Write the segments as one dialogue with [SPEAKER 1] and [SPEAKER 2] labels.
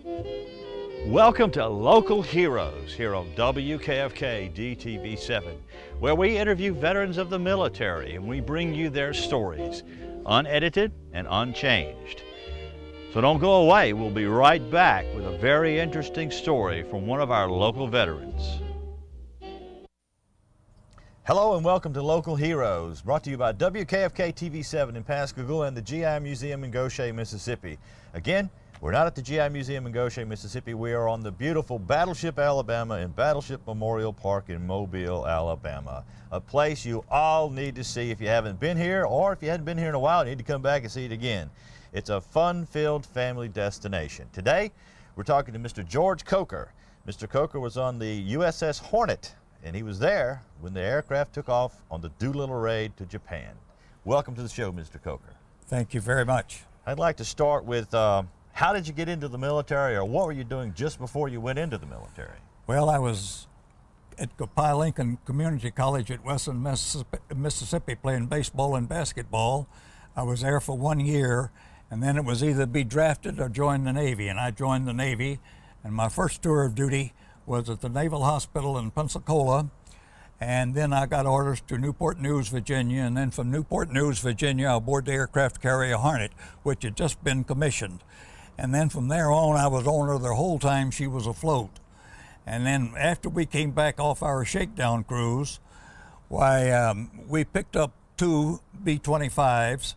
[SPEAKER 1] Welcome to Local Heroes here on WKFK DTV7, where we interview veterans of the military and we bring you their stories, unedited and unchanged. So don't go away, we'll be right back with a very interesting story from one of our local veterans. Hello and welcome to Local Heroes, brought to you by WKFK TV7 in Pascagoula and the GI Museum in Goshen, Mississippi. Again, we're not at the GI Museum in Goshen, Mississippi. We are on the beautiful Battleship, Alabama in Battleship Memorial Park in Mobile, Alabama. A place you all need to see if you haven't been here, or if you hadn't been here in a while, you need to come back and see it again. It's a fun-filled family destination. Today, we're talking to Mr. George Coaker. Mr. Coaker was on the USS Hornet, and he was there when the aircraft took off on the Doolittle raid to Japan. Welcome to the show, Mr. Coaker.
[SPEAKER 2] Thank you very much.
[SPEAKER 1] I'd like to start with how did you get into the military, or what were you doing just before you went into the military?
[SPEAKER 2] Well, I was at Copiah Lincoln Community College at Western, Mississippi playing baseball and basketball. I was there for 1 year, and then it was either be drafted or join the Navy, and I joined the Navy. And my first tour of duty was at the Naval Hospital in Pensacola, and then I got orders to Newport News, Virginia, and then from Newport News, Virginia, I boarded the aircraft carrier Hornet, which had just been commissioned. And then from there on, I was on her the whole time she was afloat. And then after we came back off our shakedown cruise, we picked up 2 B-25s,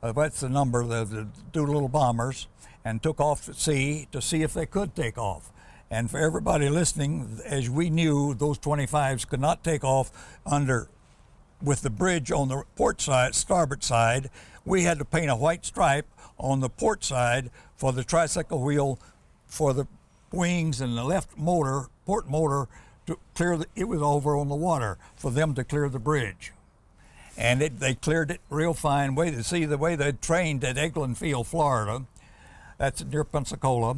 [SPEAKER 2] that's the number, the Doolittle bombers, and took off at sea to see if they could take off. And for everybody listening, as we knew, those 25s could not take off with the bridge on the port side, starboard side. We had to paint a white stripe on the port side for the tricycle wheel, for the wings and the left motor, port motor, to clear it was over on the water for them to clear the bridge. And they cleared it real fine. See the way they trained at Eglin Field, Florida. That's near Pensacola.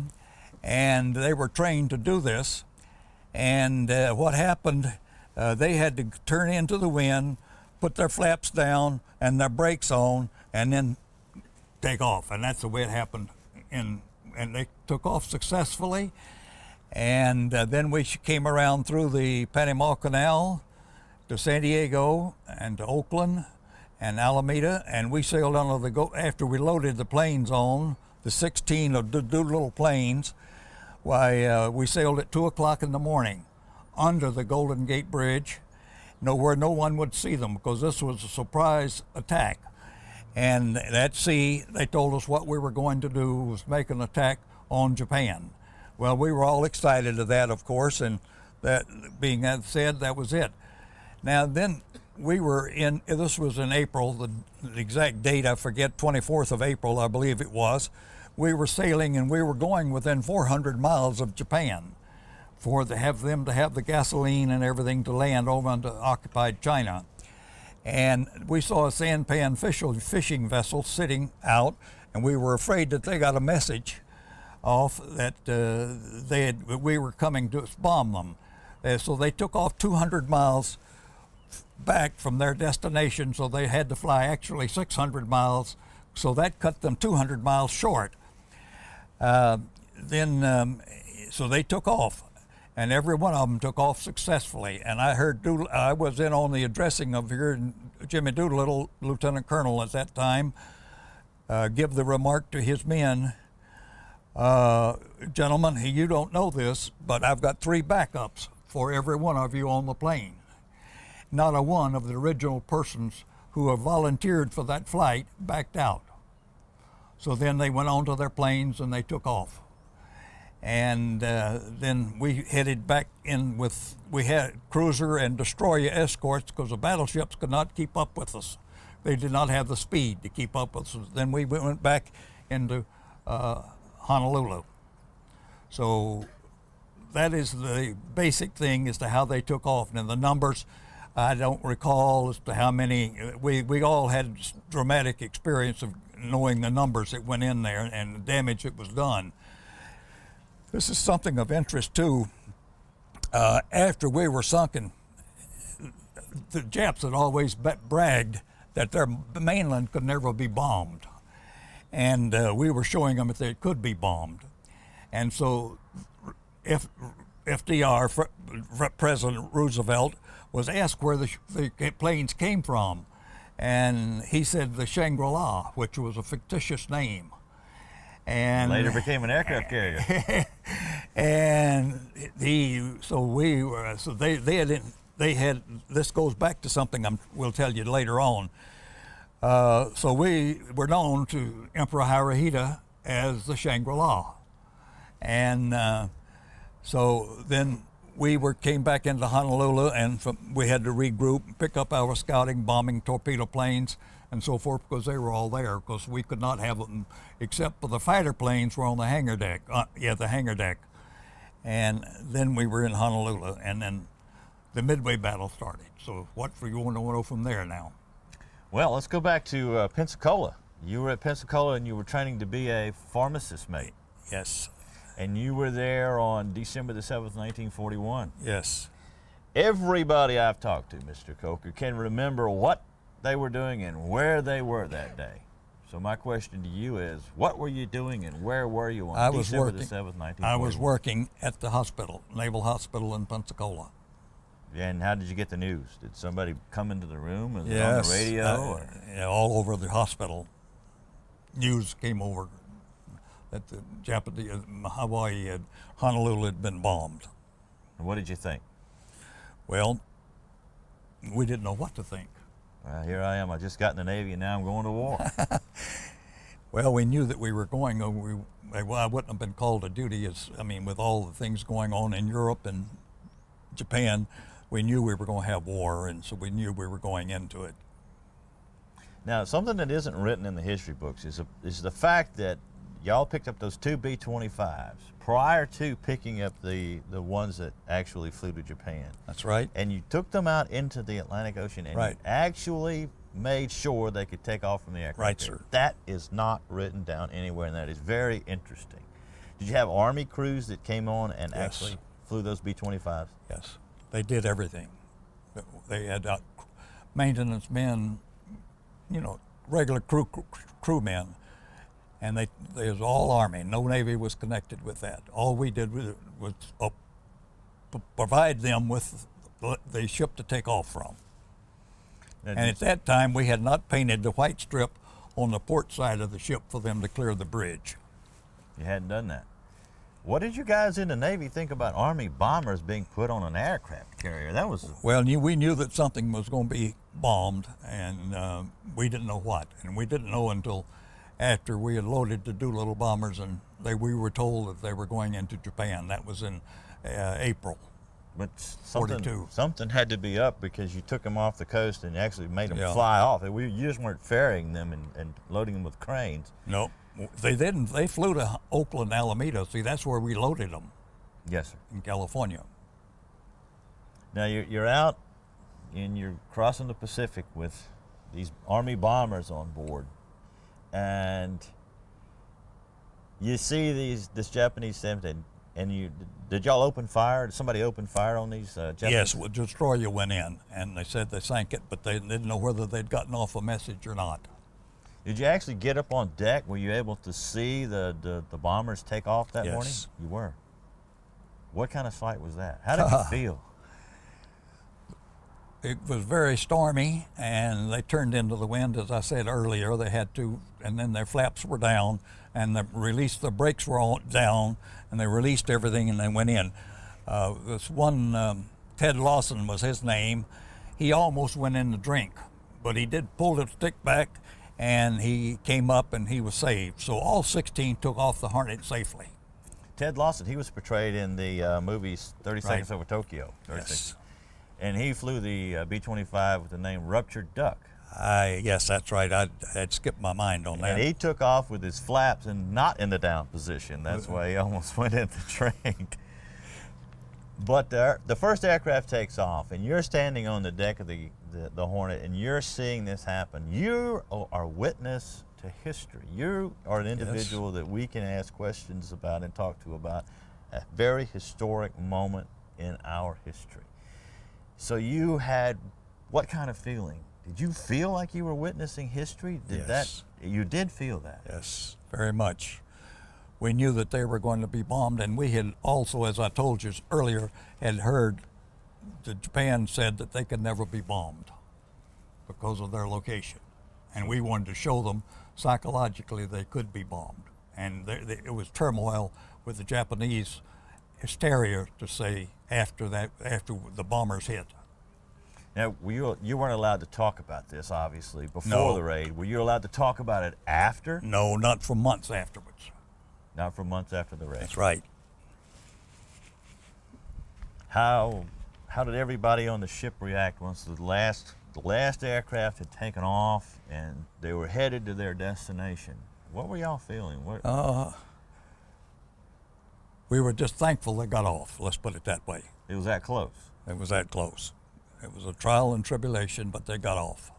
[SPEAKER 2] And they were trained to do this. And what happened, they had to turn into the wind, put their flaps down and their brakes on, and then take off. And that's the way it happened. And they took off successfully. And then we came around through the Panama Canal to San Diego and to Oakland and Alameda, and we sailed after we loaded the planes on, the 16 of the Doolittle planes. We sailed at 2 o'clock in the morning under the Golden Gate Bridge, where no one would see them, because this was a surprise attack. And at sea, they told us what we were going to do was make an attack on Japan. Well, we were all excited of that, of course, and that being said, that was it. Now then, this was in April, the exact date I forget, 24th of April, I believe it was. We were sailing and we were going within 400 miles of Japan to have the gasoline and everything to land over into occupied China. And we saw a sampan fishing vessel sitting out, and we were afraid that they got a message off that we were coming to bomb them. So they took off 200 miles back from their destination, so they had to fly actually 600 miles, so that cut them 200 miles short. So they took off, and every one of them took off successfully. And I was in on the addressing of Jimmy Doolittle, Lieutenant Colonel at that time, give the remark to his men, gentlemen, you don't know this, but I've got 3 backups for every one of you on the plane. Not a one of the original persons who have volunteered for that flight backed out. So then they went on to their planes and they took off. And then we headed back in we had cruiser and destroyer escorts because the battleships could not keep up with us. They did not have the speed to keep up with us. Then we went back into Honolulu. So that is the basic thing as to how they took off. And the numbers, I don't recall as to how many. We all had dramatic experience of knowing the numbers that went in there and the damage that was done. This is something of interest too. After we were sunken, the Japs had always bragged that their mainland could never be bombed. And we were showing them that they could be bombed. And so if FDR, President Roosevelt, was asked where the planes came from, and he said the Shangri-La, which was a fictitious name. And
[SPEAKER 1] later became an aircraft carrier.
[SPEAKER 2] And they had, this goes back to something we'll tell you later on. So we were known to Emperor Hirohito as the Shangri-La. And so then came back into Honolulu, and we had to regroup, pick up our scouting, bombing, torpedo planes, and so forth, because they were all there, because we could not have them, except for the fighter planes were on the hangar deck. The hangar deck. And then we were in Honolulu, and then the Midway battle started. So what do you want to know from there now?
[SPEAKER 1] Well, let's go back to Pensacola. You were at Pensacola, and you were training to be a pharmacist, mate.
[SPEAKER 2] Yes.
[SPEAKER 1] And you were there on December the 7th, 1941.
[SPEAKER 2] Yes.
[SPEAKER 1] Everybody I've talked to, Mr. Coaker, can remember what they were doing and where they were that day. So my question to you is, what were you doing and where were you on December the 7th, 1941?
[SPEAKER 2] I was working at the hospital, Naval Hospital in Pensacola.
[SPEAKER 1] And how did you get the news? Did somebody come into the room? Was it
[SPEAKER 2] Yes,
[SPEAKER 1] on the radio?
[SPEAKER 2] Yeah, all over the hospital. News came over that the Japanese, Hawaii, Honolulu had been bombed.
[SPEAKER 1] And what did you think?
[SPEAKER 2] Well, we didn't know what to think.
[SPEAKER 1] Well, here I am. I just got in the Navy, and now I'm going to war.
[SPEAKER 2] Well, we knew that we were going. I wouldn't have been called to duty. With all the things going on in Europe and Japan, we knew we were going to have war, and so we knew we were going into it.
[SPEAKER 1] Now, something that isn't written in the history books is the fact that y'all picked up those two B-25s prior to picking up the ones that actually flew to Japan.
[SPEAKER 2] That's right.
[SPEAKER 1] And you took them out into the Atlantic Ocean, and
[SPEAKER 2] right.
[SPEAKER 1] you actually made sure they could take off from the aircraft.
[SPEAKER 2] Right, sir.
[SPEAKER 1] That is not written down anywhere, and that is very interesting. Did you have Army crews that came on and
[SPEAKER 2] Yes.
[SPEAKER 1] actually flew those B-25s?
[SPEAKER 2] Yes, they did everything. They had maintenance men, regular crewmen, and they was all Army. No Navy was connected with that. All we did was provide them with the ship to take off from. And at that time, we had not painted the white strip on the port side of the ship for them to clear the bridge.
[SPEAKER 1] You hadn't done that. What did you guys in the Navy think about Army bombers being put on an aircraft carrier? That was...
[SPEAKER 2] Well, we knew that something was going to be bombed, and we didn't know what. And we didn't know until after we had loaded the Doolittle bombers, and we were told that they were going into Japan. That was in April.
[SPEAKER 1] But
[SPEAKER 2] 42.
[SPEAKER 1] Something had to be up, because you took them off the coast and actually made them
[SPEAKER 2] Yeah.
[SPEAKER 1] fly off. You just weren't ferrying them and loading them with cranes.
[SPEAKER 2] No, they didn't. They flew to Oakland, Alameda. See, that's where we loaded them.
[SPEAKER 1] Yes, sir.
[SPEAKER 2] In California.
[SPEAKER 1] Now you're out and you're crossing the Pacific with these Army bombers on board, and you see this Japanese 17. And did y'all open fire? Did somebody open fire on these Japanese?
[SPEAKER 2] Yes, the destroyer went in, and they said they sank it, but they didn't know whether they'd gotten off a message or not.
[SPEAKER 1] Did you actually get up on deck? Were you able to see the bombers take off that morning?
[SPEAKER 2] Yes.
[SPEAKER 1] You were. What kind of sight was that? How did you feel?
[SPEAKER 2] It was very stormy, and they turned into the wind, as I said earlier. They had to, and then their flaps were down, and the brakes were down, and they released everything, and they went in. This one, Ted Lawson was his name. He almost went in to drink, but he did pull the stick back, and he came up, and he was saved. So all 16 took off the Hornet safely.
[SPEAKER 1] Ted Lawson, he was portrayed in the movies 30 Seconds Over Tokyo.
[SPEAKER 2] Yes.
[SPEAKER 1] And he flew the B-25 with the name Ruptured Duck.
[SPEAKER 2] Yes, that's right. I had skipped my mind on that.
[SPEAKER 1] And he took off with his flaps and not in the down position. That's why he almost went in the train. But the first aircraft takes off, and you're standing on the deck of the Hornet, and you're seeing this happen. You are witness to history. You are an individual that we can ask questions about and talk to about a very historic moment in our history. So you had what kind of feeling? Did you feel like you were witnessing history?
[SPEAKER 2] Yes.
[SPEAKER 1] You did feel that?
[SPEAKER 2] Yes, very much. we knew that they were going to be bombed, and we had also, as I told you earlier, had heard that Japan said that they could never be bombed because of their location. And we wanted to show them psychologically they could be bombed. And it was turmoil with the Japanese hysteria, to say, after the bombers hit.
[SPEAKER 1] Now, you weren't allowed to talk about this, obviously, before
[SPEAKER 2] No.
[SPEAKER 1] the raid. Were you allowed to talk about it after?
[SPEAKER 2] No, not for months afterwards.
[SPEAKER 1] Not for months after the raid.
[SPEAKER 2] That's right.
[SPEAKER 1] How did everybody on the ship react once the last aircraft had taken off and they were headed to their destination? What were y'all feeling?
[SPEAKER 2] We were just thankful they got off, let's put it that way.
[SPEAKER 1] It was that close.
[SPEAKER 2] It was that close. It was a trial and tribulation, but they got off.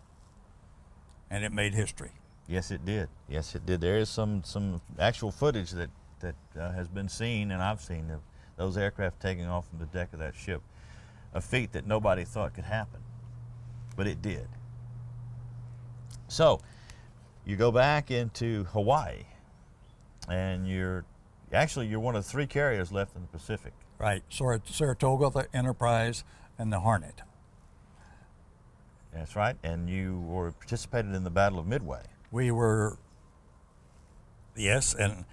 [SPEAKER 2] And it made history.
[SPEAKER 1] Yes, it did. Yes, it did. There is some actual footage that has been seen, and I've seen of those aircraft taking off from the deck of that ship. A feat that nobody thought could happen, but it did. So, you go back into Hawaii, and you're one of 3 carriers left in the Pacific.
[SPEAKER 2] Right. Saratoga, the Enterprise, and the Hornet.
[SPEAKER 1] That's right, and you were participated in the Battle of Midway.
[SPEAKER 2] We were, yes, and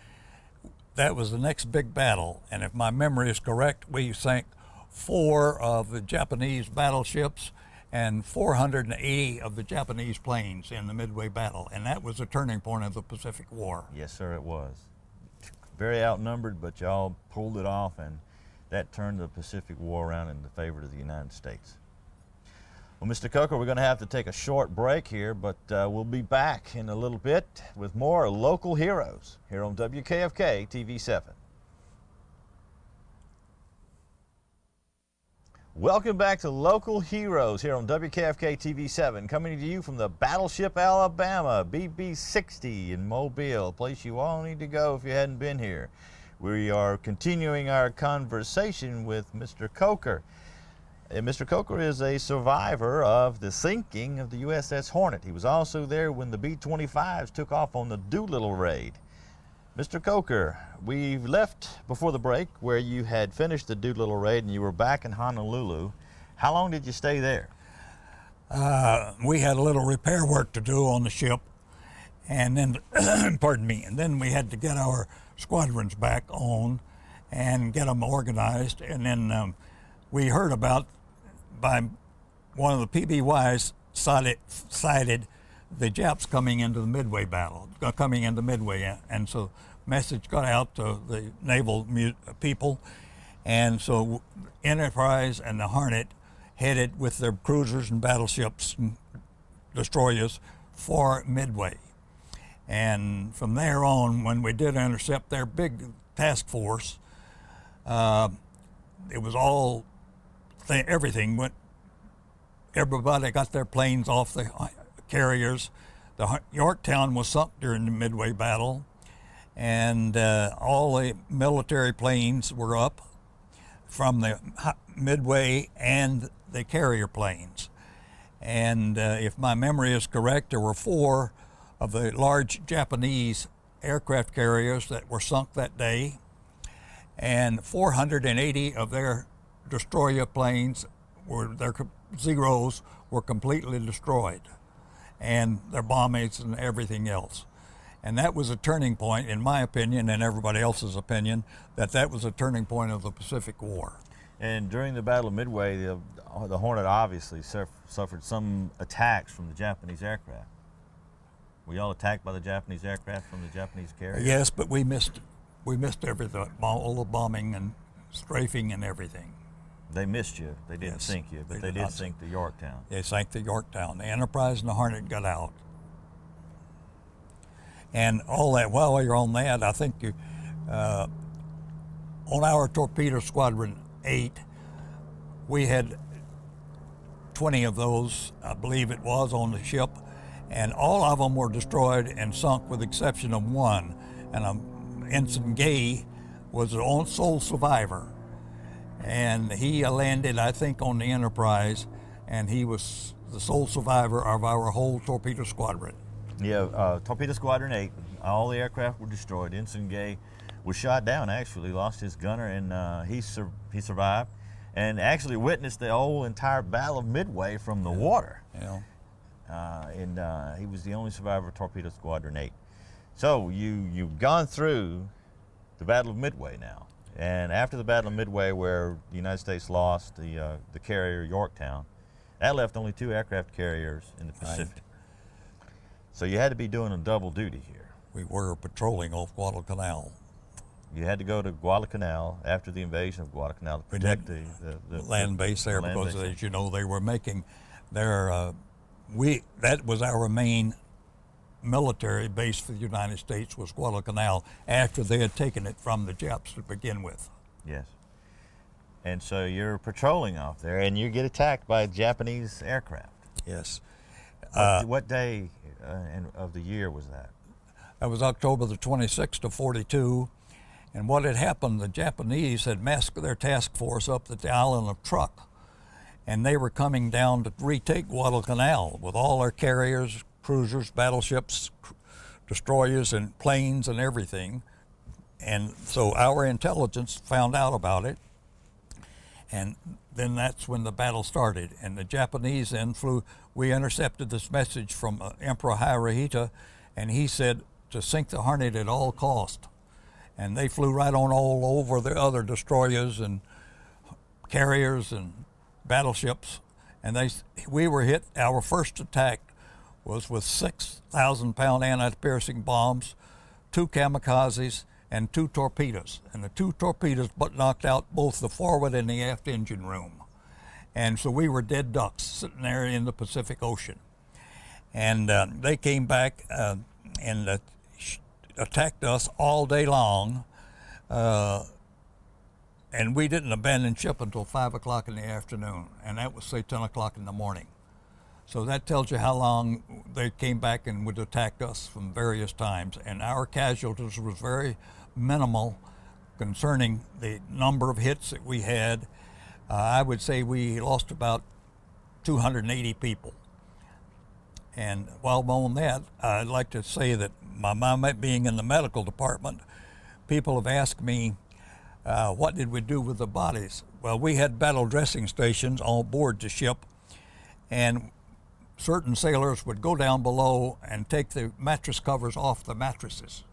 [SPEAKER 2] that was the next big battle. And if my memory is correct, we sank 4 of the Japanese battleships and 480 of the Japanese planes in the Midway battle. And that was a turning point of the Pacific War.
[SPEAKER 1] Yes, sir, it was. Very outnumbered, but y'all pulled it off, and that turned the Pacific War around in the favor of the United States. Well, Mr. Coaker, we're going to have to take a short break here, but we'll be back in a little bit with more local heroes here on WKFK TV7. Welcome back to Local Heroes here on WKFK TV7, coming to you from the Battleship Alabama, BB-60 in Mobile, a place you all need to go if you hadn't been here. We are continuing our conversation with Mr. Coaker. Mr. Coaker is a survivor of the sinking of the USS Hornet. He was also there when the B-25s took off on the Doolittle raid. Mr. Coaker, we left before the break where you had finished the Doolittle raid and you were back in Honolulu. How long did you stay there?
[SPEAKER 2] We had a little repair work to do on the ship, and then, pardon me, and then we had to get our squadrons back on and get them organized. And then we heard about, by one of the PBYs cited the Japs coming into the Midway battle, coming into Midway, and so message got out to the naval people, and so Enterprise and the Hornet headed with their cruisers and battleships and destroyers for Midway. And from there on, when we did intercept their big task force, it was all, everything went, everybody got their planes off the carriers. The Yorktown was sunk during the Midway battle, and all the military planes were up from the Midway and the carrier planes. And if my memory is correct, there were 4 of the large Japanese aircraft carriers that were sunk that day, and 480 of their destroyer planes their Zeros were completely destroyed, and their bombings and everything else. And that was a turning point, in my opinion and everybody else's opinion, that was a turning point of the Pacific War.
[SPEAKER 1] And during the Battle of Midway, the Hornet obviously suffered some attacks from the Japanese aircraft. Were y'all attacked by the Japanese aircraft from the Japanese carrier?
[SPEAKER 2] Yes, but we missed everything, all the bombing and strafing and everything.
[SPEAKER 1] They missed you. They didn't sink you, but they did sink the Yorktown.
[SPEAKER 2] They sank the Yorktown. The Enterprise and the Hornet got out. And all that, while you're on that, I think on our torpedo squadron 8, we had 20 of those, I believe it was, on the ship, and all of them were destroyed and sunk with the exception of one. And Ensign Gay was the sole survivor. And he landed, I think, on the Enterprise, and he was the sole survivor of our whole torpedo squadron.
[SPEAKER 1] Yeah, Torpedo Squadron 8, all the aircraft were destroyed. Ensign Gay was shot down. Actually, lost his gunner, and he survived, and actually witnessed the whole entire Battle of Midway from the water.
[SPEAKER 2] Yeah.
[SPEAKER 1] And he was the only survivor of Torpedo Squadron 8. So you've gone through the Battle of Midway now, and after the Battle of Midway, where the United States lost the carrier Yorktown, that left only 2 aircraft carriers in the Pacific.
[SPEAKER 2] Right.
[SPEAKER 1] So you had to be doing a double duty here.
[SPEAKER 2] We were patrolling off Guadalcanal.
[SPEAKER 1] You had to go to Guadalcanal after the invasion of Guadalcanal to protect the
[SPEAKER 2] land base there, because as you know, they were making their that was our main military base for the United States, was Guadalcanal, after they had taken it from the Japs to begin with.
[SPEAKER 1] Yes. And so you're patrolling off there, and you get attacked by a Japanese aircraft.
[SPEAKER 2] Yes.
[SPEAKER 1] What day of the year was that?
[SPEAKER 2] That was October the 26th of 42. And what had happened, the Japanese had massed their task force up at the island of Truk, and they were coming down to retake Guadalcanal with all their carriers, cruisers, battleships, destroyers, and planes and everything. And so our intelligence found out about it, and then that's when the battle started. And the Japanese then flew. We intercepted this message from Emperor Hirohito, and he said to sink the Hornet at all cost. And they flew right on all over the other destroyers and carriers and battleships. And we were hit. Our first attack was with 6,000-pound anti-piercing bombs, 2 kamikazes, and 2 torpedoes. And the 2 torpedoes knocked out both the forward and the aft engine room. And so we were dead ducks sitting there in the Pacific Ocean. And they came back and attacked us all day long. And we didn't abandon ship until 5 o'clock in the afternoon. And that was, say, 10 o'clock in the morning. So that tells you how long they came back and would attack us from various times. And our casualties was very minimal concerning the number of hits that we had. I would say we lost about 280 people. And while on that, I'd like to say that my mom being in the medical department, people have asked me, what did we do with the bodies? Well, we had battle dressing stations on board the ship, and certain sailors would go down below and take the mattress covers off the mattresses.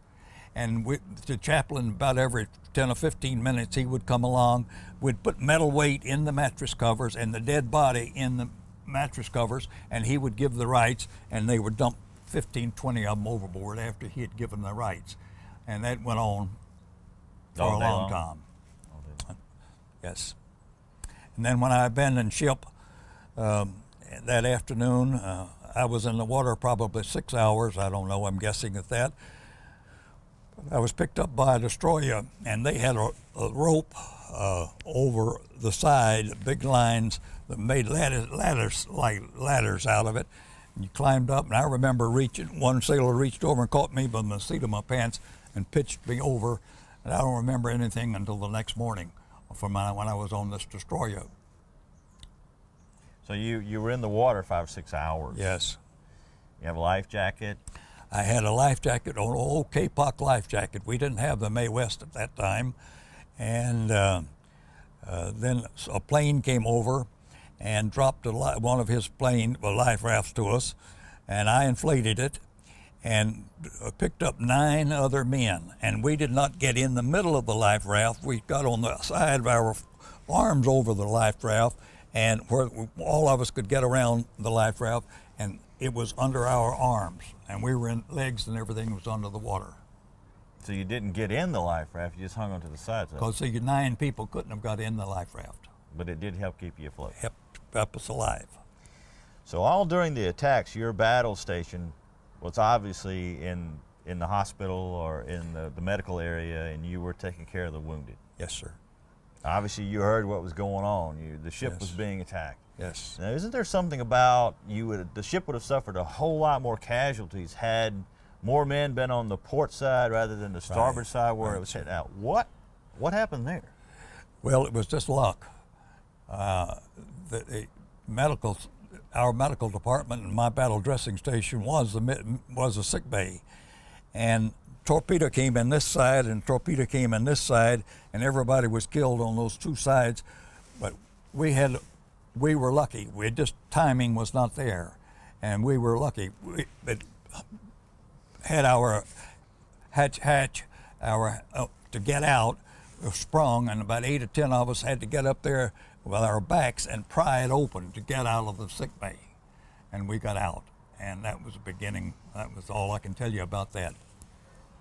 [SPEAKER 2] And the chaplain, about every 10 or 15 minutes, he would come along, would put metal weight in the mattress covers and the dead body in the mattress covers, and he would give the rights, and they would dump 15, 20 of them overboard after he had given the rights. And that went on for a long time. Yes. And then when I abandoned ship that afternoon, I was in the water probably 6 hours. I don't know, I'm guessing at that. I was picked up by a destroyer, and they had a rope over the side, big lines that made ladders out of it. And you climbed up, and I remember one sailor reached over and caught me by the seat of my pants and pitched me over. And I don't remember anything until the next morning when I was on this destroyer.
[SPEAKER 1] So you were in the water 5 or 6 hours.
[SPEAKER 2] Yes.
[SPEAKER 1] You have a life jacket?
[SPEAKER 2] I had a life jacket, an old K-Pock life jacket. We didn't have the Mae West at that time. And then a plane came over and dropped one of his life rafts to us, and I inflated it and picked up 9 other men. And we did not get in the middle of the life raft. We got on the side of our arms over the life raft, and where all of us could get around the life raft, and it was under our arms, and we were in legs, and everything was under the water.
[SPEAKER 1] So you didn't get in the life raft, you just hung onto the sides of it.
[SPEAKER 2] Because 9 people couldn't have got in the life raft.
[SPEAKER 1] But it did help keep you afloat.
[SPEAKER 2] Kept us alive.
[SPEAKER 1] So all during the attacks, your battle station was obviously in the hospital or in the medical area, and you were taking care of the wounded.
[SPEAKER 2] Yes, sir.
[SPEAKER 1] Obviously, you heard what was going on. The ship
[SPEAKER 2] Yes.
[SPEAKER 1] was being attacked.
[SPEAKER 2] Yes.
[SPEAKER 1] Now, isn't there something about the ship would have suffered a whole lot more casualties had more men been on the port side rather than the starboard side where it was heading out? What happened there?
[SPEAKER 2] Well, it was just luck. Our medical department and my battle dressing station was a sick bay, and torpedo came in this side and torpedo came in this side, and everybody was killed on those two sides. But we were lucky. We just timing was not there, and we were lucky. It had our hatch to get out sprung, and about 8 or 10 of us had to get up there with our backs and pry it open to get out of the sick bay, and we got out. And that was the beginning. That was all I can tell you about that.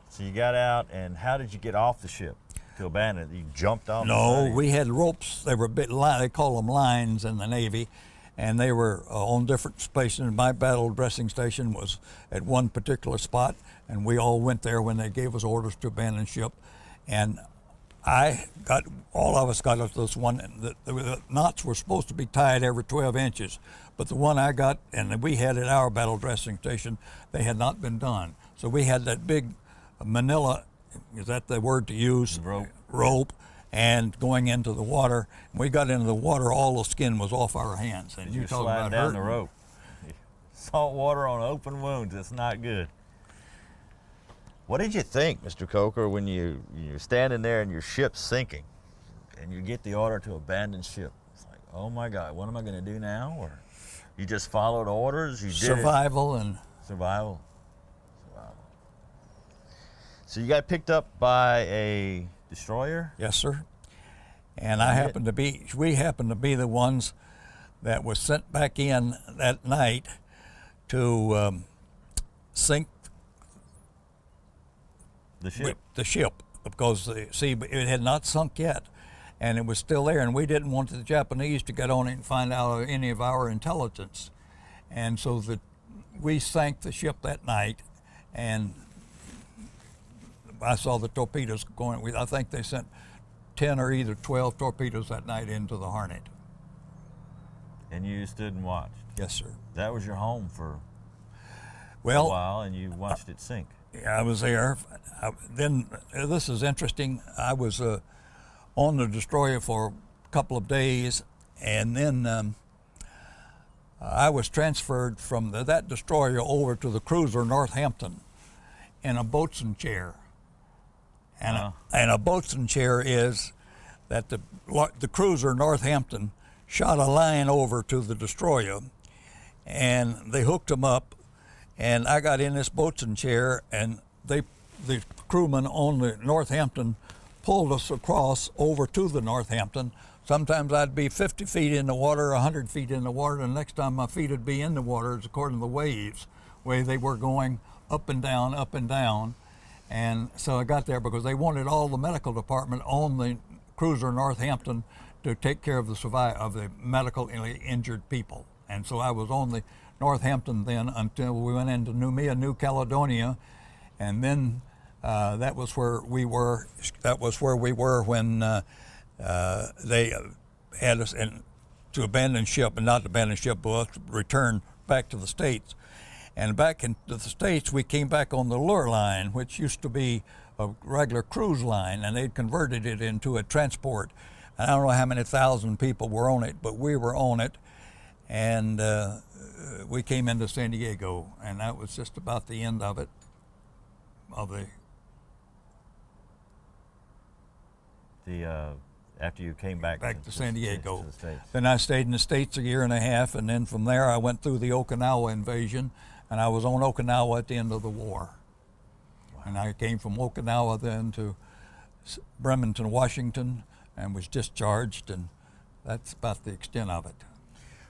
[SPEAKER 1] So you got out, and how did you get off the ship to abandon it? You jumped off?
[SPEAKER 2] No, we had ropes. They were a bit, they call them lines in the Navy, and they were on different stations. My battle dressing station was at one particular spot, and we all went there when they gave us orders to abandon ship. And all of us got up to this one. The knots were supposed to be tied every 12 inches, but the one I got, and we had at our battle dressing station, they had not been done. So we had that big manila, is that the word to use? Rope, and going into the water. When we got into the water, all the skin was off our hands. And
[SPEAKER 1] you talk about down the rope. Salt water on open wounds, it's not good. What did you think, Mr. Coaker, when you're standing there and your ship's sinking and you get the order to abandon ship? It's like, oh my God, what am I going to do now? Or you just followed orders? You did
[SPEAKER 2] Survival.
[SPEAKER 1] Survival. So you got picked up by a destroyer?
[SPEAKER 2] Yes, sir. And we happened to be the ones that was sent back in that night to sink the ship, because it had not sunk yet, and it was still there, and we didn't want the Japanese to get on it and find out any of our intelligence. And so we sank the ship that night, and I saw the torpedoes going. I think they sent 10 or either 12 torpedoes that night into the Hornet.
[SPEAKER 1] And you stood and watched?
[SPEAKER 2] Yes, sir.
[SPEAKER 1] That was your home for a while, and you watched it sink.
[SPEAKER 2] I was there. Then this is interesting. I was on the destroyer for a couple of days, and then I was transferred from that destroyer over to the cruiser Northampton in a boatswain chair. And a boatswain chair is that the cruiser Northampton shot a line over to the destroyer, and they hooked them up, and I got in this boatswain chair, and the crewmen on the Northampton pulled us across over to the Northampton. Sometimes I'd be 50 feet in the water, 100 feet in the water, and the next time my feet would be in the water, according to the waves, where they were going up and down, up and down. And so I got there because they wanted all the medical department on the cruiser Northampton to take care of the medically injured people. And so I was on the Northampton then until we went into New Caledonia, and then that was where we were. That was where we were when they had us to abandon ship, and not abandon ship, but return back to the States. And back into the States, we came back on the Lure line, which used to be a regular cruise line, and they'd converted it into a transport. And I don't know how many thousand people were on it, but we were on it. And we came into San Diego, and that was just about the end of it,
[SPEAKER 1] after you came back
[SPEAKER 2] to San Diego.
[SPEAKER 1] To the States.
[SPEAKER 2] Then I stayed in the States a year and a half, and then from there I went through the Okinawa invasion, and I was on Okinawa at the end of the war. Wow. And I came from Okinawa then to Bremerton, Washington, and was discharged, and that's about the extent of it.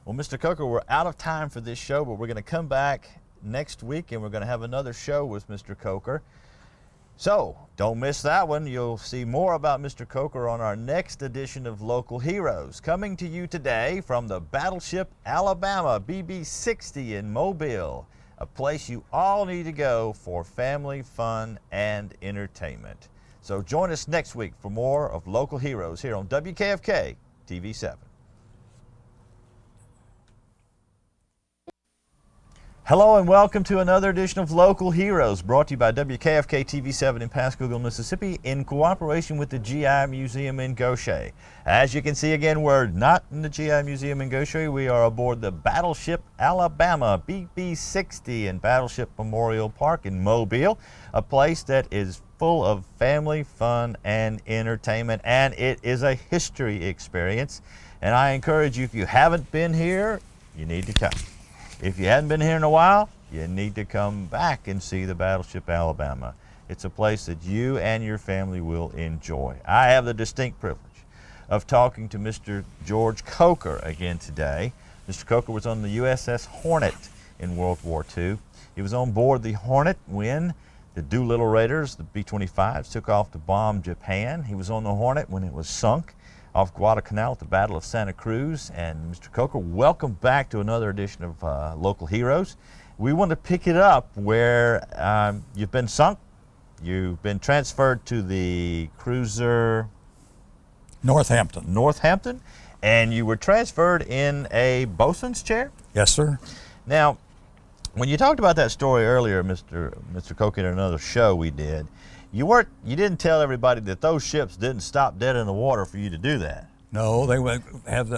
[SPEAKER 1] Well, Mr. Coaker, we're out of time for this show, but we're going to come back next week, and we're going to have another show with Mr. Coaker. So don't miss that one. You'll see more about Mr. Coaker on our next edition of Local Heroes. Coming to you today from the Battleship Alabama BB-60 in Mobile, a place you all need to go for family fun and entertainment. So join us next week for more of Local Heroes here on WKFK TV 7. Hello and welcome to another edition of Local Heroes, brought to you by WKFK TV7 in Pascagoula, Mississippi, in cooperation with the GI Museum in Goshen. As you can see, again, we're not in the GI Museum in Goshen. We are aboard the Battleship Alabama BB-60 in Battleship Memorial Park in Mobile, a place that is full of family, fun, and entertainment, and it is a history experience. And I encourage you, if you haven't been here, you need to come. If you hadn't been here in a while, you need to come back and see the Battleship Alabama. It's a place that you and your family will enjoy. I have the distinct privilege of talking to Mr. George Coaker again today. Mr. Coaker was on the USS Hornet in World War II. He was on board the Hornet when the Doolittle Raiders, the B-25s, took off to bomb Japan. He was on the Hornet when it was sunk off Guadalcanal at the Battle of Santa Cruz. And Mr. Coaker, welcome back to another edition of Local Heroes. We want to pick it up where you've been sunk, you've been transferred to the cruiser Northampton, and you were transferred in a bosun's chair?
[SPEAKER 2] Yes, sir.
[SPEAKER 1] Now, when you talked about that story earlier, Mr. Coaker, in another show we did, you didn't tell everybody that those ships didn't stop dead in the water for you to do that.
[SPEAKER 2] No, they would have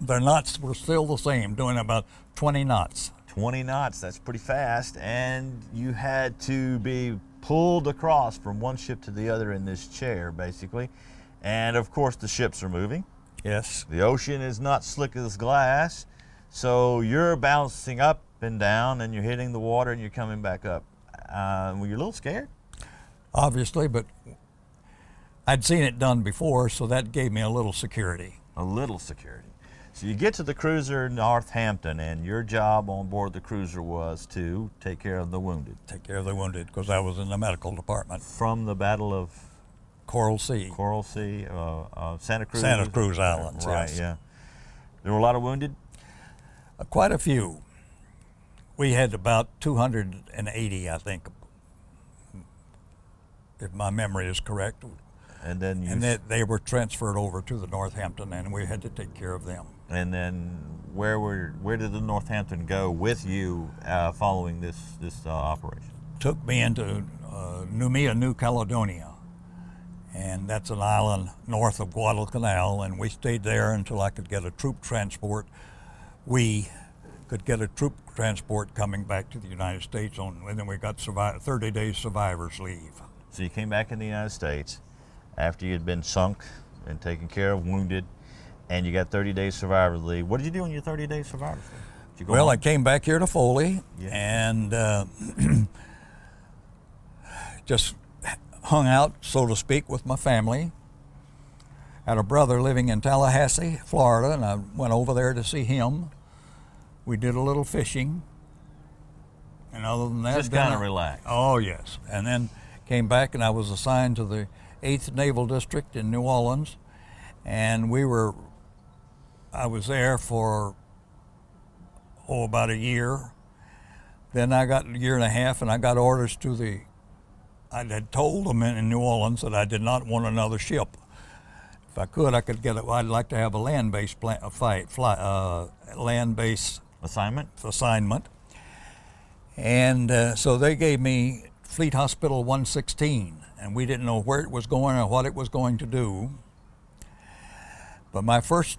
[SPEAKER 2] their knots were still the same, doing about 20 knots.
[SPEAKER 1] 20 knots, that's pretty fast, and you had to be pulled across from one ship to the other in this chair, basically. And of course, the ships are moving.
[SPEAKER 2] Yes.
[SPEAKER 1] The ocean is not slick as glass, so you're bouncing up and down, and you're hitting the water, and you're coming back up. Were you a little scared?
[SPEAKER 2] Obviously, but I'd seen it done before, so that gave me a little security.
[SPEAKER 1] A little security. So you get to the cruiser Northampton, and your job on board the cruiser was to take care of the wounded.
[SPEAKER 2] Take care of the wounded, because I was in the medical department.
[SPEAKER 1] From the Battle of
[SPEAKER 2] Coral Sea.
[SPEAKER 1] Santa Cruz.
[SPEAKER 2] Santa Cruz Islands,
[SPEAKER 1] right,
[SPEAKER 2] yes.
[SPEAKER 1] Yeah. There were a lot of wounded?
[SPEAKER 2] Quite a few. We had about 280, I think, if my memory is correct.
[SPEAKER 1] And then
[SPEAKER 2] they were transferred over to the Northampton, and we had to take care of them.
[SPEAKER 1] And then where did the Northampton go with you following this operation?
[SPEAKER 2] Took me into Noumea, New Caledonia, and that's an island north of Guadalcanal, and we stayed there until I could get a troop transport. We could get a troop transport coming back to the United States, and then we got 30 days survivor's leave.
[SPEAKER 1] So you came back in the United States after you had been sunk and taken care of, wounded, and you got 30 days survivor's leave. What did you do in your 30 days survivor's leave? Did you go home?
[SPEAKER 2] I came back here to Foley,
[SPEAKER 1] yeah,
[SPEAKER 2] and just hung out, so to speak, with my family. Had a brother living in Tallahassee, Florida, and I went over there to see him. We did a little fishing, and other than that,
[SPEAKER 1] just kind of relaxed.
[SPEAKER 2] Oh yes, and then came back, and I was assigned to the 8th Naval District in New Orleans, and I was there for about a year. Then I got a year and a half, and I got orders I had told them in New Orleans that I did not want another ship. If I could, I'd like to have a land-based land-based assignment. And so they gave me Fleet Hospital 116, and we didn't know where it was going or what it was going to do. But my first,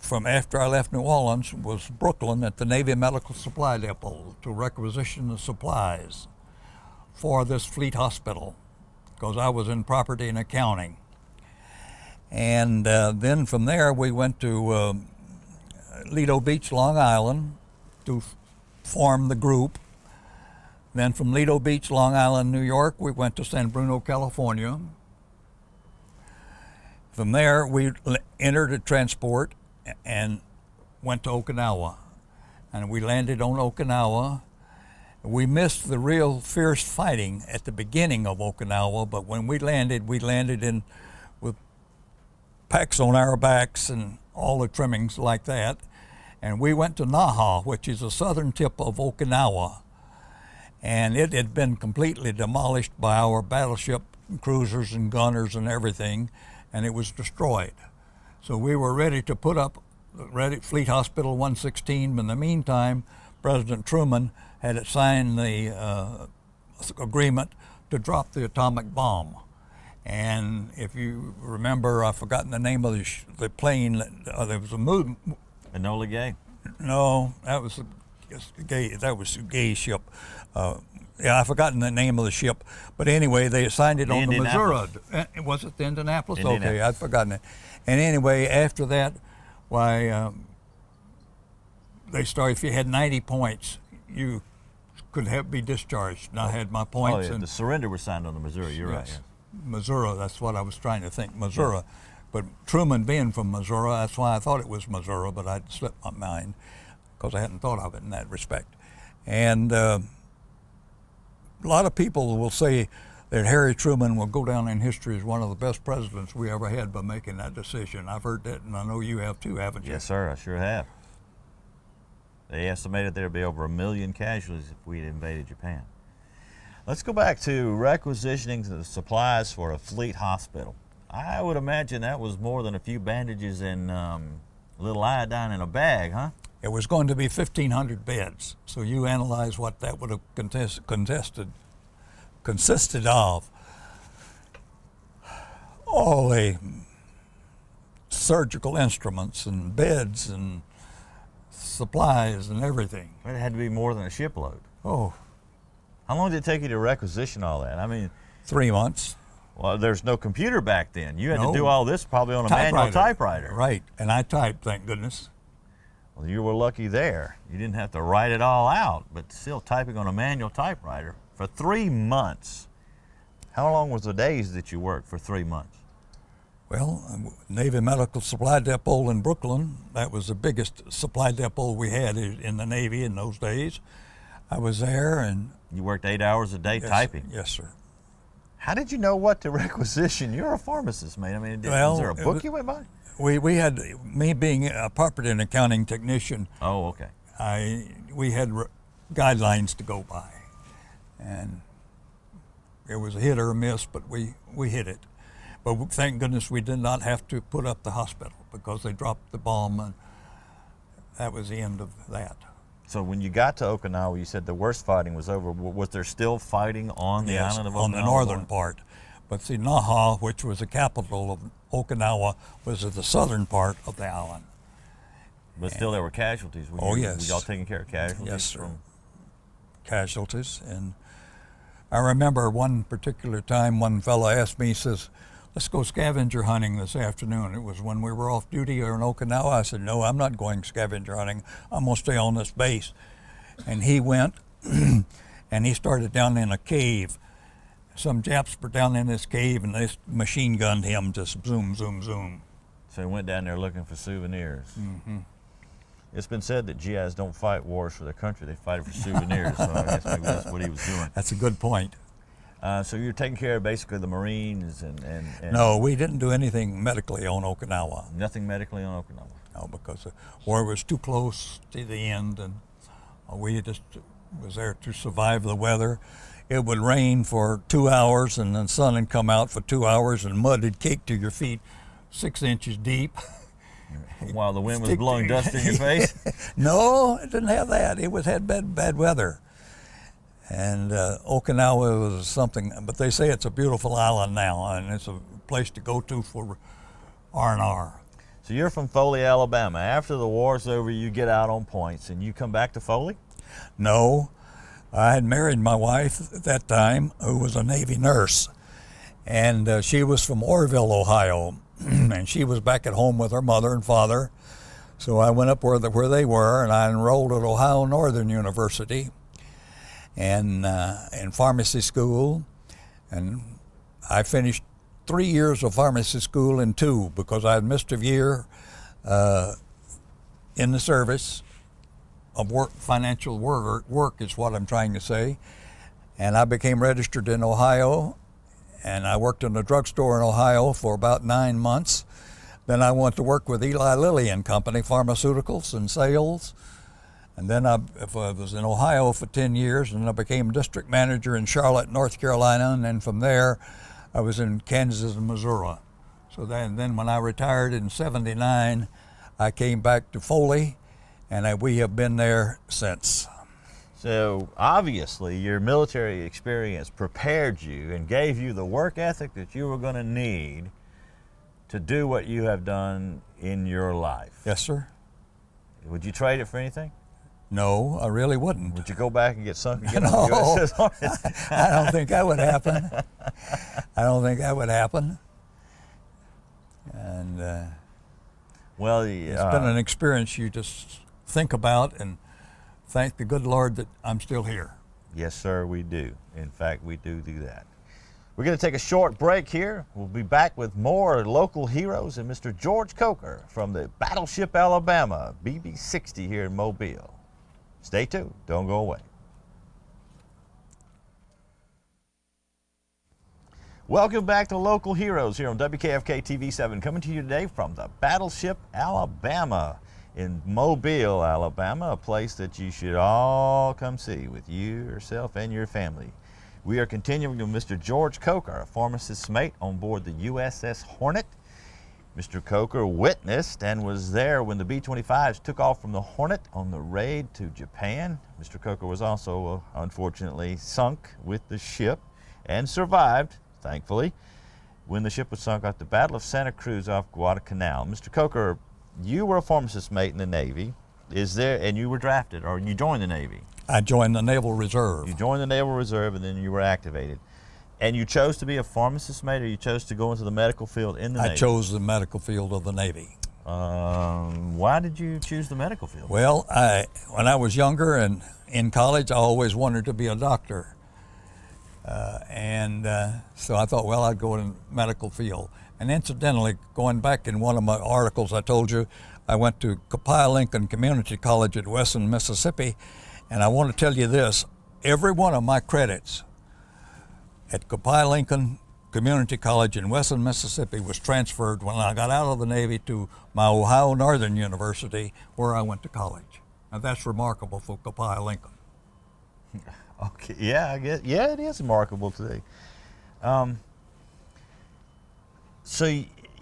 [SPEAKER 2] from after I left New Orleans, was Brooklyn at the Navy Medical Supply Depot to requisition the supplies for this Fleet Hospital, because I was in property and accounting. And then from there we went to Lido Beach, Long Island, to form the group. Then from Lido Beach, Long Island, New York, we went to San Bruno, California. From there, we entered a transport and went to Okinawa. And we landed on Okinawa. We missed the real fierce fighting at the beginning of Okinawa, but when we landed in with packs on our backs and all the trimmings like that. And we went to Naha, which is the southern tip of Okinawa. And it had been completely demolished by our battleship, cruisers and gunners and everything, and it was destroyed. So we were ready to put up Fleet Hospital 116, but in the meantime, President Truman had signed the agreement to drop the atomic bomb. And if you remember, I've forgotten the name of the plane. There was a movie.
[SPEAKER 1] Enola Gay?
[SPEAKER 2] No, that was a gay. That was a gay ship. Yeah, I've forgotten the name of the ship. But anyway, they assigned it on the Missouri. Was it the Indianapolis? Okay, I'd forgotten it. And anyway, after that, why they started. If you had 90 points, you could be discharged. And I had my points.
[SPEAKER 1] Oh, yeah.
[SPEAKER 2] And
[SPEAKER 1] the surrender was signed on the Missouri. You're right. Yeah.
[SPEAKER 2] Missouri, that's what I was trying to think, Missouri. Yeah. But Truman being from Missouri, that's why I thought it was Missouri, but I'd slipped my mind because I hadn't thought of it in that respect. And a lot of people will say that Harry Truman will go down in history as one of the best presidents we ever had by making that decision. I've heard that, and I know you have too, haven't you?
[SPEAKER 1] Yes, sir, I sure have. They estimated there'd be over 1 million casualties if we'd invaded Japan. Let's go back to requisitioning the supplies for a fleet hospital. I would imagine that was more than a few bandages and a little iodine in a bag, huh?
[SPEAKER 2] It was going to be 1,500 beds. So you analyze what that would have consisted of. All the surgical instruments and beds and supplies and everything.
[SPEAKER 1] It had to be more than a shipload.
[SPEAKER 2] Oh.
[SPEAKER 1] How long did it take you to requisition all that? I mean,
[SPEAKER 2] 3 months.
[SPEAKER 1] Well, there's no computer back then. You had to do all this probably on a manual typewriter.
[SPEAKER 2] Right, and I typed, thank goodness.
[SPEAKER 1] Well, you were lucky there. You didn't have to write it all out, but still typing on a manual typewriter for 3 months. How long was the days that you worked for 3 months?
[SPEAKER 2] Well, Navy Medical Supply Depot in Brooklyn, that was the biggest supply depot we had in the Navy in those days. I was there and...
[SPEAKER 1] You worked 8 hours a day typing?
[SPEAKER 2] Yes, sir.
[SPEAKER 1] How did you know what to requisition? You're a pharmacist, man. I mean, was there a book you went by?
[SPEAKER 2] We had, me being a property and accounting technician.
[SPEAKER 1] Oh, okay.
[SPEAKER 2] We had guidelines to go by. And it was a hit or a miss, but we hit it. But thank goodness we did not have to put up the hospital because they dropped the bomb, and that was the end of that.
[SPEAKER 1] So when you got to Okinawa, you said the worst fighting was over. Was there still fighting on the island of Okinawa?
[SPEAKER 2] On the northern part. But see, Naha, which was the capital of Okinawa, was at the southern part of the island.
[SPEAKER 1] But still there were casualties.
[SPEAKER 2] Yes.
[SPEAKER 1] Were y'all taking care of casualties?
[SPEAKER 2] Yes, sir. Casualties. And I remember one particular time one fellow asked me, he says, let's go scavenger hunting this afternoon. It was when we were off duty here in Okinawa. I said, no, I'm not going scavenger hunting. I'm going to stay on this base. And he went, and he started down in a cave. Some Japs were down in this cave, and they machine gunned him, just zoom, zoom, zoom.
[SPEAKER 1] So he went down there looking for souvenirs.
[SPEAKER 2] Mm-hmm.
[SPEAKER 1] It's been said that GIs don't fight wars for their country. They fight it for souvenirs, so I guess maybe that's what he was doing.
[SPEAKER 2] That's a good point.
[SPEAKER 1] So you're taking care of basically the Marines and...
[SPEAKER 2] No, we didn't do anything medically on Okinawa.
[SPEAKER 1] Nothing medically on Okinawa?
[SPEAKER 2] No, because the war was too close to the end, and we just was there to survive the weather. It would rain for 2 hours, and then the sun would come out for 2 hours, and mud would cake to your feet 6 inches deep.
[SPEAKER 1] While the wind was blowing dust in your face?
[SPEAKER 2] No, it didn't have that. It had bad weather. And Okinawa was something, but they say it's a beautiful island now, and it's a place to go to for R&R.
[SPEAKER 1] So you're from Foley, Alabama. After the war's over, you get out on points, and you come back to Foley?
[SPEAKER 2] No. I had married my wife at that time, who was a Navy nurse, and she was from Orrville, Ohio, and she was back at home with her mother and father. So I went up where they were, and I enrolled at Ohio Northern University. And in pharmacy school, and I finished 3 years of pharmacy school in 2 because I had missed a year in the service of work. Financial work is what I'm trying to say. And I became registered in Ohio, and I worked in a drugstore in Ohio for about 9 months. Then I went to work with Eli Lilly and Company, pharmaceuticals and sales. And then I was in Ohio for 10 years, and I became district manager in Charlotte, North Carolina, and then from there I was in Kansas and Missouri. So then when I retired in '79, I came back to Foley, and we have been there since.
[SPEAKER 1] So obviously your military experience prepared you and gave you the work ethic that you were going to need to do what you have done in your life.
[SPEAKER 2] Yes, sir.
[SPEAKER 1] Would you trade it for anything?
[SPEAKER 2] No, I really wouldn't.
[SPEAKER 1] Would you go back and get sunk again
[SPEAKER 2] No.
[SPEAKER 1] on the USS Hornet?
[SPEAKER 2] I don't think that would happen. I don't think that would happen. And
[SPEAKER 1] Well,
[SPEAKER 2] it's been an experience you just think about and thank the good Lord that I'm still here.
[SPEAKER 1] yes, sir, we do. In fact, we do that. We're going to take a short break here. We'll be back with more local heroes and Mr. George Coaker from the Battleship Alabama, BB-60 here in Mobile. Stay tuned. Don't go away. Welcome back to Local Heroes here on WKFK TV7, coming to you today from the Battleship Alabama in Mobile, Alabama, a place that you should all come see with you, yourself, and your family. We are continuing with Mr. George Coaker, a pharmacist's mate on board the USS Hornet. Mr. Coaker witnessed and was there when the B-25s took off from the Hornet on the raid to Japan. Mr. Coaker was also, unfortunately, sunk with the ship and survived, thankfully, when the ship was sunk at the Battle of Santa Cruz off Guadalcanal. Mr. Coaker, you were a pharmacist's mate in the Navy. And you were drafted, or you joined the Navy.
[SPEAKER 2] I joined the Naval Reserve.
[SPEAKER 1] You joined the Naval Reserve, and then you were activated. And you chose to be a pharmacist's mate, or you chose to go into the medical field in the Navy?
[SPEAKER 2] I chose the medical field of the Navy.
[SPEAKER 1] Why did you choose the medical field?
[SPEAKER 2] Well, when I was younger and in college, I always wanted to be a doctor. So I thought, well, I'd go in the medical field. And incidentally, going back in one of my articles I told you, I went to Copiah-Lincoln Community College at Wesson, Mississippi, and I want to tell you this, every one of my credits at Copiah-Lincoln Community College in Wesson, Mississippi was transferred when I got out of the Navy to my Ohio Northern University, where I went to college. Now that's remarkable for Copiah-Lincoln.
[SPEAKER 1] Okay, yeah, I guess, yeah, it is remarkable today. So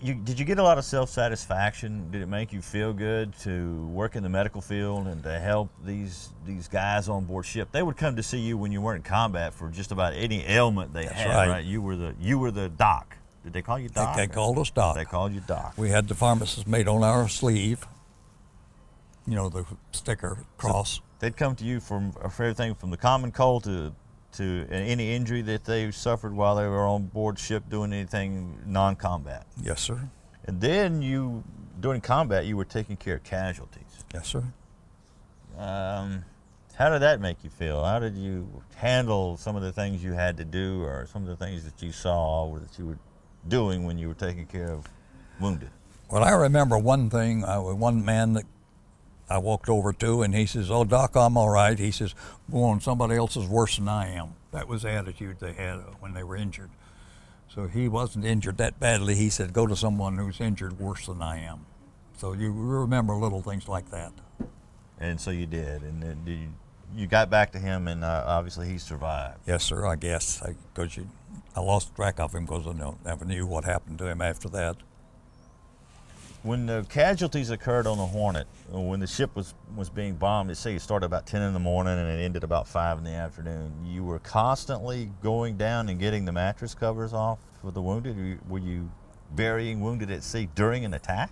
[SPEAKER 1] did you get a lot of self-satisfaction? Did it make you feel good to work in the medical field and to help these guys on board ship? They would come to see you when you weren't in combat for just about any ailment they had, right? You were the doc. Did they call you doc?
[SPEAKER 2] They called us doc.
[SPEAKER 1] They called you doc.
[SPEAKER 2] We had the pharmacist made on our sleeve, you know, the sticker cross.
[SPEAKER 1] So they'd come to you for everything from the common cold to any injury that they suffered while they were on board ship doing anything non-combat.
[SPEAKER 2] Yes, sir.
[SPEAKER 1] And then during combat, you were taking care of casualties.
[SPEAKER 2] Yes, sir.
[SPEAKER 1] How did that make you feel? How did you handle some of the things you had to do, or some of the things that you saw or that you were doing when you were taking care of wounded?
[SPEAKER 2] Well, I remember one thing, one man that I walked over to, and he says, "Oh, Doc, I'm all right." He says, "Go on, somebody else is worse than I am." That was the attitude they had when they were injured. So he wasn't injured that badly. He said, "Go to someone who's injured worse than I am." So you remember little things like that.
[SPEAKER 1] And so you did, and then you got back to him, and obviously he survived.
[SPEAKER 2] Yes, sir, I guess, because I lost track of him because I never knew what happened to him after that.
[SPEAKER 1] When the casualties occurred on the Hornet, when the ship was being bombed, they say it started about 10 in the morning and it ended about 5 in the afternoon. You were constantly going down and getting the mattress covers off for the wounded? Were you burying wounded at sea during an attack?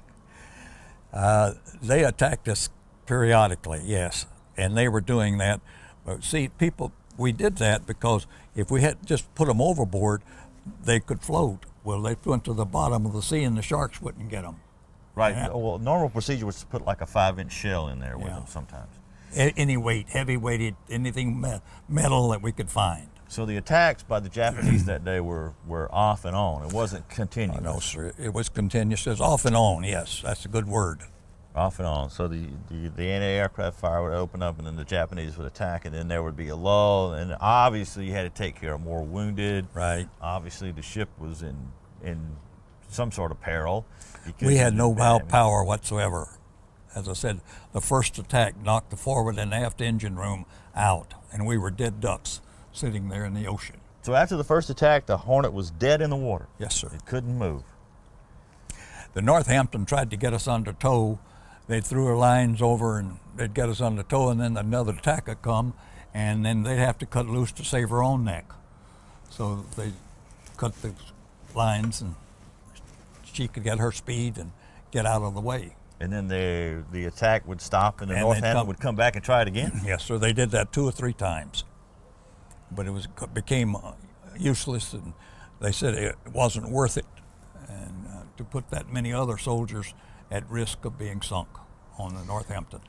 [SPEAKER 2] They attacked us periodically, yes, and they were doing that. But see, we did that because if we had just put them overboard, they could float. Well, they went to the bottom of the sea and the sharks wouldn't get them.
[SPEAKER 1] Right.
[SPEAKER 2] Yeah.
[SPEAKER 1] Well, normal procedure was to put like a 5-inch shell in there with them sometimes.
[SPEAKER 2] Any weight, heavy weighted, anything metal that we could find.
[SPEAKER 1] So the attacks by the Japanese that day were off and on. It wasn't continuous.
[SPEAKER 2] No, sir. It was continuous. It was off and on. Yes, that's a good word.
[SPEAKER 1] Off and on. So the anti-aircraft fire would open up, and then the Japanese would attack, and then there would be a lull. And obviously, you had to take care of more wounded.
[SPEAKER 2] Right.
[SPEAKER 1] Obviously, the ship was in some sort of peril.
[SPEAKER 2] We had no power whatsoever. As I said, the first attack knocked the forward and aft engine room out, and we were dead ducks sitting there in the ocean.
[SPEAKER 1] So after the first attack, the Hornet was dead in the water.
[SPEAKER 2] Yes, sir.
[SPEAKER 1] It couldn't move.
[SPEAKER 2] The Northampton tried to get us under tow. They threw our lines over and they'd get us under tow, and then another attack would come, and then they'd have to cut loose to save her own neck. So they cut the lines, and she could get her speed and get out of the way.
[SPEAKER 1] And then the attack would stop, and the
[SPEAKER 2] And
[SPEAKER 1] Northampton would come back and try it again?
[SPEAKER 2] Yes, sir. They did that 2 or 3 times, but it became useless, and they said it wasn't worth it, and to put that many other soldiers at risk of being sunk on the Northampton.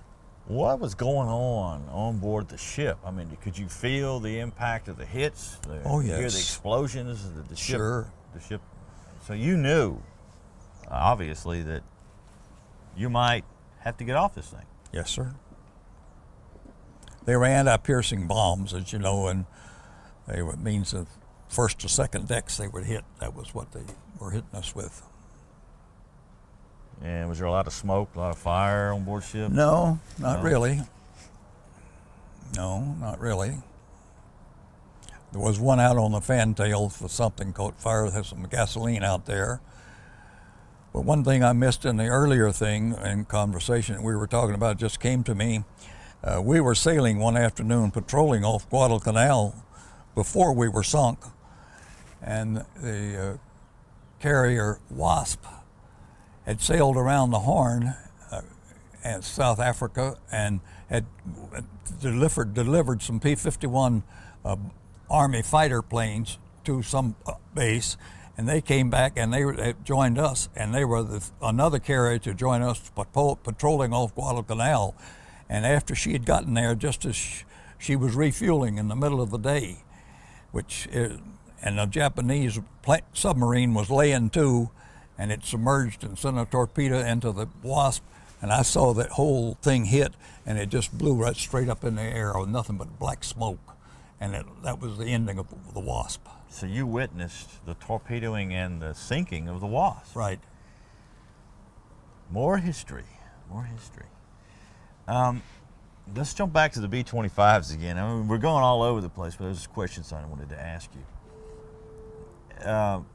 [SPEAKER 1] What was going on board the ship? I mean, could you feel the impact of the hits?
[SPEAKER 2] Oh,
[SPEAKER 1] Hear the
[SPEAKER 2] yes.
[SPEAKER 1] explosions? The ship,
[SPEAKER 2] Sure.
[SPEAKER 1] The ship. So you knew, obviously, that you might have to get off this thing.
[SPEAKER 2] Yes, sir. They were anti-piercing bombs, as you know, and it means the first to second decks they would hit. That was what they were hitting us with.
[SPEAKER 1] And was there a lot of smoke, a lot of fire on board ship?
[SPEAKER 2] No, not
[SPEAKER 1] No?
[SPEAKER 2] really. No, not really. There was one out on the fantail for something caught fire. There's some gasoline out there. But one thing I missed in the earlier thing in conversation we were talking about just came to me. We were sailing one afternoon, patrolling off Guadalcanal before we were sunk, and the carrier Wasp had sailed around the Horn in South Africa and had delivered some P-51 Army fighter planes to some base, and they came back and they joined us, and they were another carrier to join us patrolling off Guadalcanal. And after she had gotten there, just as she was refueling in the middle of the day, and a Japanese submarine was laying to, and it submerged and sent a torpedo into the Wasp, and I saw that whole thing hit, and it just blew right straight up in the air with nothing but black smoke, and that was the ending of the Wasp.
[SPEAKER 1] So you witnessed the torpedoing and the sinking of the Wasp.
[SPEAKER 2] Right.
[SPEAKER 1] More history, more history. Let's jump back to the B-25s again. I mean, we're going all over the place, but there's questions I wanted to ask you.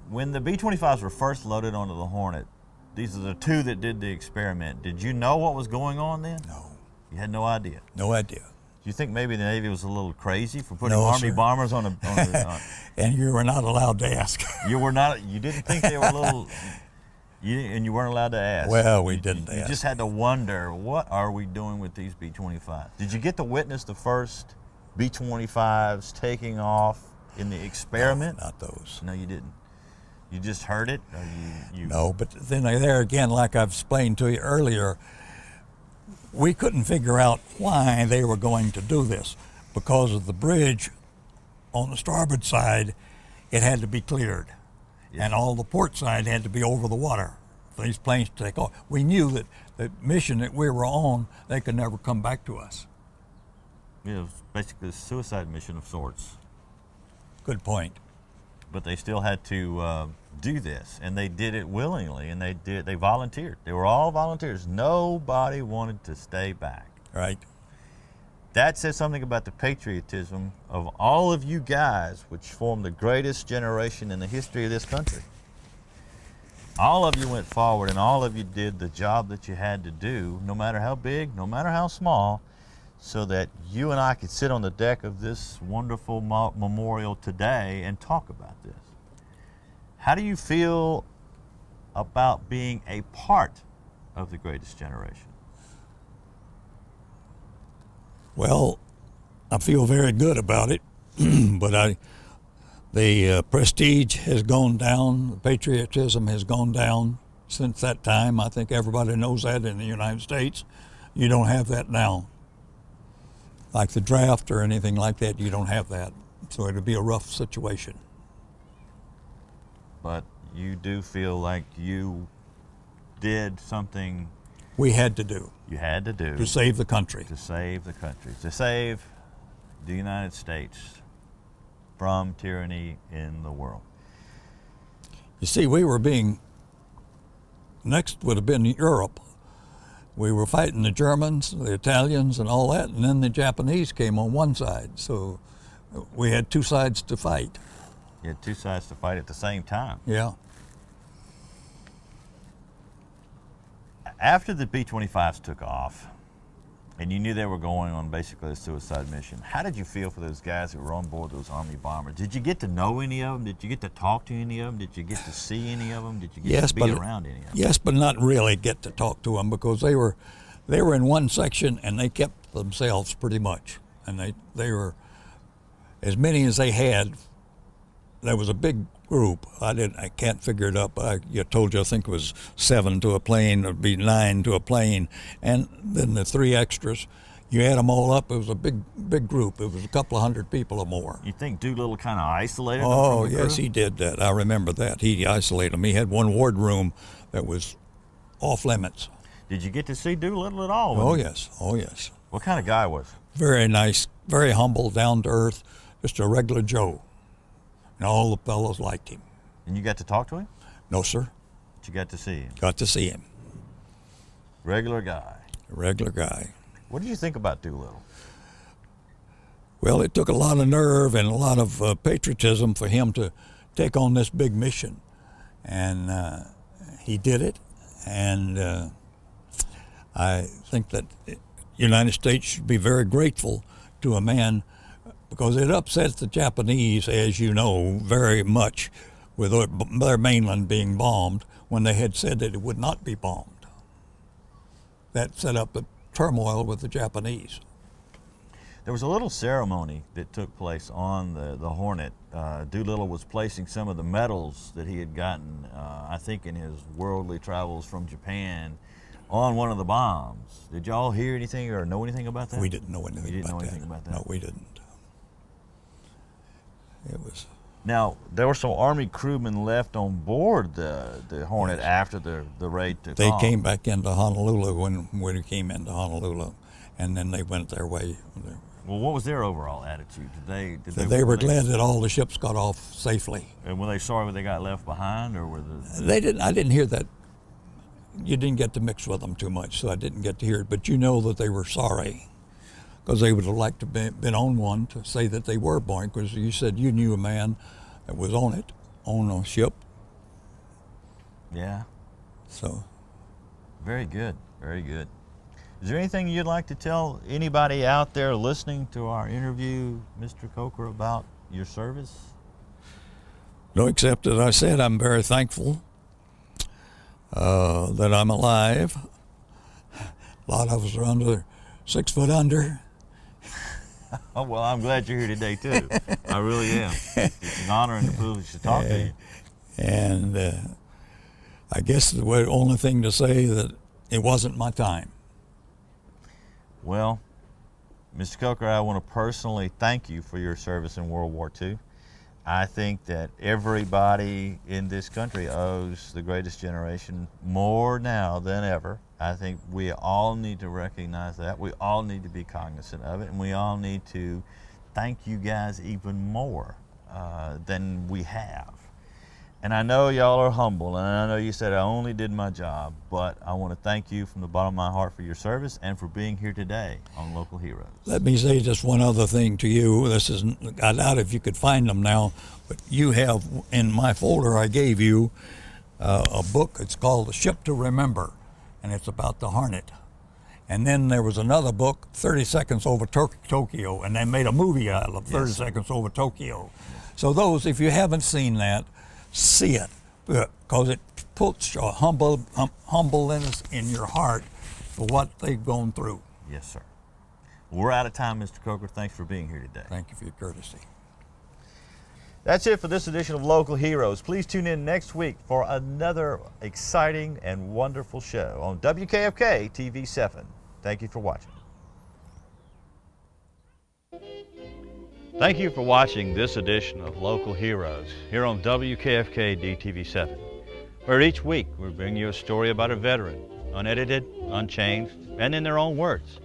[SPEAKER 1] When the B-25s were first loaded onto the Hornet, these are the 2 that did the experiment. Did you know what was going on then?
[SPEAKER 2] No.
[SPEAKER 1] You had no idea?
[SPEAKER 2] No idea.
[SPEAKER 1] Do you think maybe the Navy was a little crazy for putting
[SPEAKER 2] No,
[SPEAKER 1] Army
[SPEAKER 2] sir.
[SPEAKER 1] bombers on a...
[SPEAKER 2] And you were not allowed to ask.
[SPEAKER 1] you were not... You didn't think they were a little... and you weren't allowed to ask.
[SPEAKER 2] Well, we didn't
[SPEAKER 1] You
[SPEAKER 2] ask.
[SPEAKER 1] just had to wonder, what are we doing with these B-25s? Did you get to witness the first B-25s taking off in the experiment?
[SPEAKER 2] No, not those.
[SPEAKER 1] No, you didn't. You just heard it? Or you...
[SPEAKER 2] No, but then there again, like I've explained to you earlier, we couldn't figure out why they were going to do this. Because of the bridge on the starboard side, it had to be cleared.
[SPEAKER 1] Yes.
[SPEAKER 2] And all the port side had to be over the water for these planes to take off. We knew that the mission that we were on, they could never come back to us.
[SPEAKER 1] It was basically a suicide mission of sorts.
[SPEAKER 2] Good point.
[SPEAKER 1] But they still had to do this, and they did it willingly, and they volunteered. They were all volunteers. Nobody wanted to stay back.
[SPEAKER 2] Right.
[SPEAKER 1] That says something about the patriotism of all of you guys, which formed the greatest generation in the history of this country. All of you went forward, and all of you did the job that you had to do, no matter how big, no matter how small, so that you and I could sit on the deck of this wonderful memorial today and talk about this. How do you feel about being a part of the greatest generation?
[SPEAKER 2] Well, I feel very good about it, but the prestige has gone down, the patriotism has gone down since that time. I think everybody knows that in the United States. You don't have that now. Like the draft or anything like that, you don't have that. So it'll be a rough situation.
[SPEAKER 1] But you do feel like you did something
[SPEAKER 2] We had to do
[SPEAKER 1] you had to do
[SPEAKER 2] to save the country.
[SPEAKER 1] to save the country, to save the United States from tyranny in the world.
[SPEAKER 2] You see, we were next would have been Europe. We were fighting the Germans, the Italians, and all that, and then the Japanese came on one side. So we had 2 sides to fight.
[SPEAKER 1] You had 2 sides to fight at the same time.
[SPEAKER 2] Yeah.
[SPEAKER 1] After the B-25s took off, And you knew they were going on basically a suicide mission. How did you feel for those guys that were on board those Army bombers? Did you get to know any of them? Did you get to talk to any of them? Did you get to see any of them? Did you get to be around any of them?
[SPEAKER 2] Yes, but not really get to talk to them, because they were in one section and they kept themselves pretty much. And they were, as many as they had, there was a big group. I can't figure it up. I told you I think it was 7 to a plane. It would be 9 to a plane, and then the 3 extras. You add them all up, it was a big group. It was a couple of hundred people or more.
[SPEAKER 1] You think Doolittle kind of isolated them
[SPEAKER 2] Oh,
[SPEAKER 1] from the
[SPEAKER 2] yes,
[SPEAKER 1] crew?
[SPEAKER 2] he did that. I remember that. He isolated them. He had one wardroom that was off limits.
[SPEAKER 1] Did you get to see Doolittle at all?
[SPEAKER 2] Oh, yes. Oh, yes.
[SPEAKER 1] What kind of guy was he?
[SPEAKER 2] Very nice, very humble, down to earth, just a regular Joe. And all the fellows liked him.
[SPEAKER 1] And you got to talk to him?
[SPEAKER 2] No, sir.
[SPEAKER 1] But you got to see him?
[SPEAKER 2] Got to see him.
[SPEAKER 1] Regular guy.
[SPEAKER 2] A regular guy.
[SPEAKER 1] What do you think about Doolittle?
[SPEAKER 2] Well, it took a lot of nerve and a lot of patriotism for him to take on this big mission. And he did it. And I think that the United States should be very grateful to a man, because it upsets the Japanese, as you know, very much, with their mainland being bombed, when they had said that it would not be bombed. That set up a turmoil with the Japanese.
[SPEAKER 1] There was a little ceremony that took place on the Hornet. Doolittle was placing some of the medals that he had gotten, I think in his worldly travels from Japan, on one of the bombs. Did y'all hear anything or know anything about that?
[SPEAKER 2] We didn't know anything about that.
[SPEAKER 1] You didn't know anything about that?
[SPEAKER 2] No, we didn't. It was...
[SPEAKER 1] Now, there were some Army crewmen left on board the Hornet after the raid took
[SPEAKER 2] They
[SPEAKER 1] off.
[SPEAKER 2] came back into Honolulu when we came into Honolulu, and then they went their way.
[SPEAKER 1] Well, what was their overall attitude?
[SPEAKER 2] They were glad that all the ships got off safely.
[SPEAKER 1] And were they sorry when they got left behind, or were
[SPEAKER 2] They didn't. I didn't hear that. You didn't get to mix with them too much, so I didn't get to hear it. But you know that they were sorry, because they would have liked to have been on one to say that they were born. Because you said you knew a man that was on a ship.
[SPEAKER 1] Yeah.
[SPEAKER 2] So.
[SPEAKER 1] Very good, very good. Is there anything you'd like to tell anybody out there listening to our interview, Mr. Coaker, about your service?
[SPEAKER 2] No, except as I said, I'm very thankful that I'm alive. A lot of us are 6 foot under.
[SPEAKER 1] Oh, well, I'm glad you're here today, too. I really am. It's an honor and a privilege to talk to you.
[SPEAKER 2] And I guess the only thing to say that it wasn't my time.
[SPEAKER 1] Well, Mr. Coaker, I want to personally thank you for your service in World War II. I think that everybody in this country owes the greatest generation more now than ever. I think we all need to recognize that. We all need to be cognizant of it, and we all need to thank you guys even more than we have. And I know y'all are humble, and I know you said I only did my job, but I want to thank you from the bottom of my heart for your service and for being here today on Local Heroes.
[SPEAKER 2] Let me say just one other thing to you. This isn't, I doubt if you could find them now, but you have in my folder I gave you a book. It's called The Ship to Remember, and it's about the Hornet. And then there was another book, 30 Seconds Over Tokyo, and they made a movie out of 30 Seconds Over Tokyo. So those, if you haven't seen that, see it, because it puts your humbleness in your heart for what they've gone through.
[SPEAKER 1] Yes, sir. We're out of time, Mr. Coaker. Thanks for being here today.
[SPEAKER 2] Thank you for your courtesy.
[SPEAKER 1] That's it for this edition of Local Heroes. Please tune in next week for another exciting and wonderful show on WKFK TV 7. Thank you for watching. Thank you for watching this edition of Local Heroes here on WKFK DTV7, where each week we bring you a story about a veteran, unedited, unchanged, and in their own words.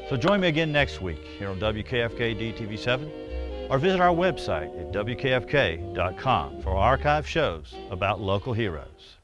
[SPEAKER 1] So join me again next week here on WKFK DTV7, or visit our website at WKFK.com for archive shows about local heroes.